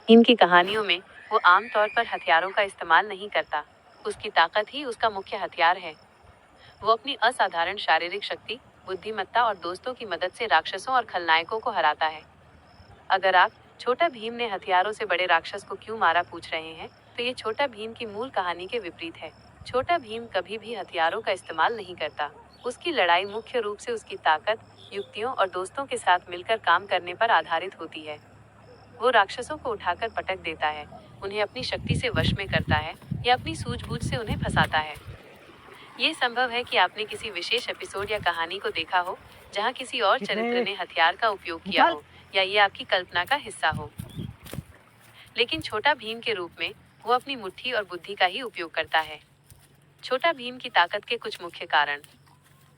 इनकी कहानियों में वो आमतौर पर हथियारों का इस्तेमाल नहीं करता, उसकी ताकत ही उसका मुख्य हथियार है। वो अपनी असाधारण शारीरिक शक्ति, बुद्धिमत्ता और दोस्तों की मदद से राक्षसों और खलनायकों को हराता है। अगर आप छोटा भीम ने हथियारों से बड़े राक्षस को क्यों मारा पूछ रहे हैं, तो ये छोटा भीम की मूल कहानी के विपरीत है। छोटा भीम कभी भी हथियारों का इस्तेमाल नहीं करता। उसकी लड़ाई मुख्य रूप से उसकी ताकत, युक्तियों और दोस्तों के साथ मिलकर काम करने पर आधारित होती है। वो राक्षसों को उठाकर पटक देता है, उन्हें अपनी शक्ति से वश में करता है या अपनी सूझबूझ से उन्हें फंसाता है। ये संभव है कि आपने किसी विशेष एपिसोड या कहानी को देखा हो जहां किसी और चरित्र ने हथियार का उपयोग किया हो, या ये आपकी कल्पना का हिस्सा हो। लेकिन छोटा भीम के रूप में वो अपनी मुट्ठी और बुद्धि का ही उपयोग करता है। छोटा भीम की ताकत के कुछ मुख्य कारण।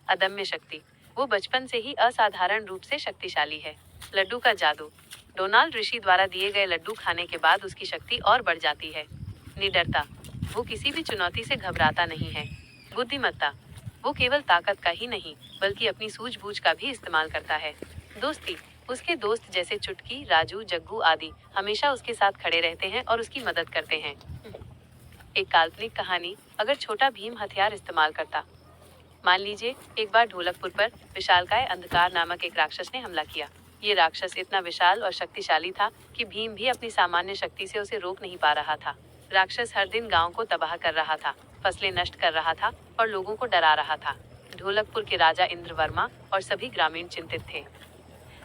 अदम्य शक्ति। वो बचपन से ही असाधारण रूप से शक्तिशाली है। लड्डू का जादू। डोनाल्ड ऋषि द्वारा दिए गए लड्डू खाने के बाद उसकी शक्ति और बढ़ जाती है। निडरता। वो किसी भी चुनौती से घबराता नहीं है। बुद्धिमत्ता। वो केवल ताकत का ही नहीं बल्कि अपनी सूझबूझ का भी इस्तेमाल करता है। दोस्ती। उसके दोस्त जैसे चुटकी, राजू, जग्गू आदि हमेशा उसके साथ खड़े रहते हैं और उसकी मदद करते हैं। एक काल्पनिक कहानी। अगर छोटा भीम हथियार इस्तेमाल करता। मान लीजिए एक बार ढोलकपुर पर विशालकाय अंधकार नामक एक राक्षस ने हमला किया। ये राक्षस इतना विशाल और शक्तिशाली था कि भीम भी अपनी सामान्य शक्ति से उसे रोक नहीं पा रहा था। राक्षस हर दिन गांव को तबाह कर रहा था, फसलें नष्ट कर रहा था और लोगों को डरा रहा था। ढोलकपुर के राजा इंद्रवर्मा और सभी ग्रामीण चिंतित थे।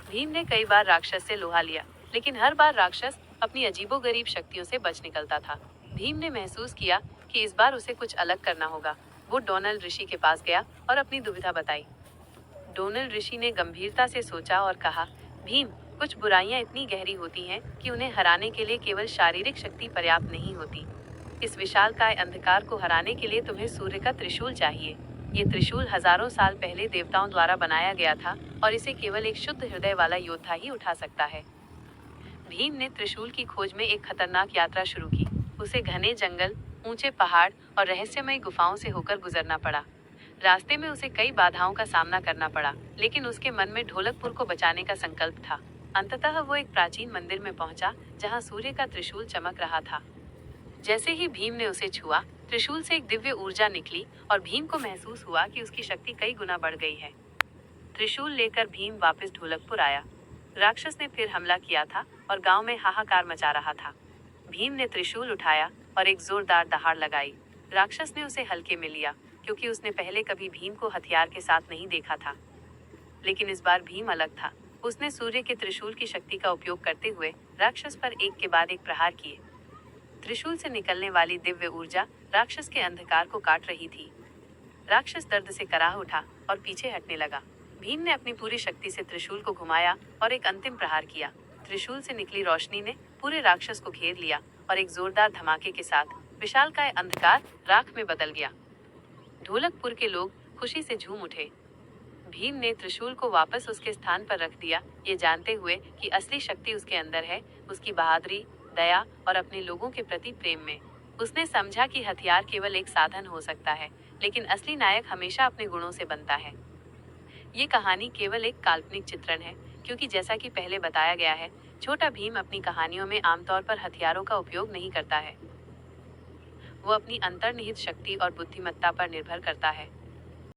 भीम ने कई बार राक्षस से लोहा लिया, लेकिन हर बार राक्षस अपनी अजीबोगरीब शक्तियों से बच निकलता था। भीम ने महसूस किया कि इस बार उसे कुछ अलग करना होगा। वो डोनाल्ड ऋषि के पास गया और अपनी दुविधा बताई। डोनाल्ड ऋषि ने गंभीरता से सोचा और कहा, भीम, कुछ बुराइयां इतनी गहरी होती हैं कि उन्हें हराने के लिए केवल शारीरिक शक्ति पर्याप्त नहीं होती। इस विशालकाय अंधकार को हराने के लिए तुम्हें सूर्य का त्रिशूल चाहिए। ये त्रिशूल हजारों साल पहले देवताओं द्वारा बनाया गया था और इसे केवल एक शुद्ध हृदय वाला योद्धा ही उठा सकता है। भीम ने त्रिशूल की खोज में एक खतरनाक यात्रा शुरू की। उसे घने जंगल, ऊंचे पहाड़ और रहस्यमय गुफाओं से होकर गुजरना पड़ा। रास्ते में उसे कई बाधाओं का सामना करना पड़ा, लेकिन उसके मन में ढोलकपुर को बचाने का संकल्प था। अंततः वो एक प्राचीन मंदिर में पहुंचा जहां सूर्य का त्रिशूल चमक रहा था। जैसे ही भीम ने उसे छुआ, त्रिशूल से एक दिव्य ऊर्जा निकली और भीम को महसूस हुआ कि उसकी शक्ति कई गुना बढ़ गई है। त्रिशूल लेकर भीम वापस ढोलकपुर आया। राक्षस ने फिर हमला किया था और गांव में हाहाकार मचा रहा था। भीम ने त्रिशूल उठाया और एक जोरदार दहाड़ लगाई। राक्षस ने उसे हल्के में लिया, क्योंकि उसने पहले कभी भीम को हथियार के साथ नहीं देखा था। लेकिन इस बार भीम अलग था। उसने सूर्य के त्रिशूल की शक्ति का उपयोग करते हुए राक्षस पर एक के बाद एक प्रहार किए। त्रिशूल से निकलने वाली दिव्य ऊर्जा राक्षस के अंधकार को काट रही थी। राक्षस दर्द से कराह उठा और पीछे हटने लगा। भीम ने अपनी पूरी शक्ति से त्रिशूल को घुमाया और एक अंतिम प्रहार किया। त्रिशूल से निकली रोशनी ने पूरे राक्षस को घेर लिया और एक जोरदार धमाके के साथ विशालकाय अंधकार राख में बदल गया। ढोलकपुर के लोग खुशी से झूम उठे। भीम ने त्रिशूल को वापस उसके स्थान पर रख दिया, ये जानते हुए कि असली शक्ति उसके अंदर है, उसकी बहादुरी, दया और अपने लोगों के प्रति प्रेम में। उसने समझा कि हथियार केवल एक साधन हो सकता है, लेकिन असली नायक हमेशा अपने गुणों से बनता है। ये कहानी केवल एक काल्पनिक चित्रण है, क्योंकि जैसा कि पहले बताया गया है, छोटा भीम अपनी कहानियों में आमतौर पर हथियारों का उपयोग नहीं करता है। वो अपनी अंतर्निहित शक्ति और बुद्धिमत्ता पर निर्भर करता है।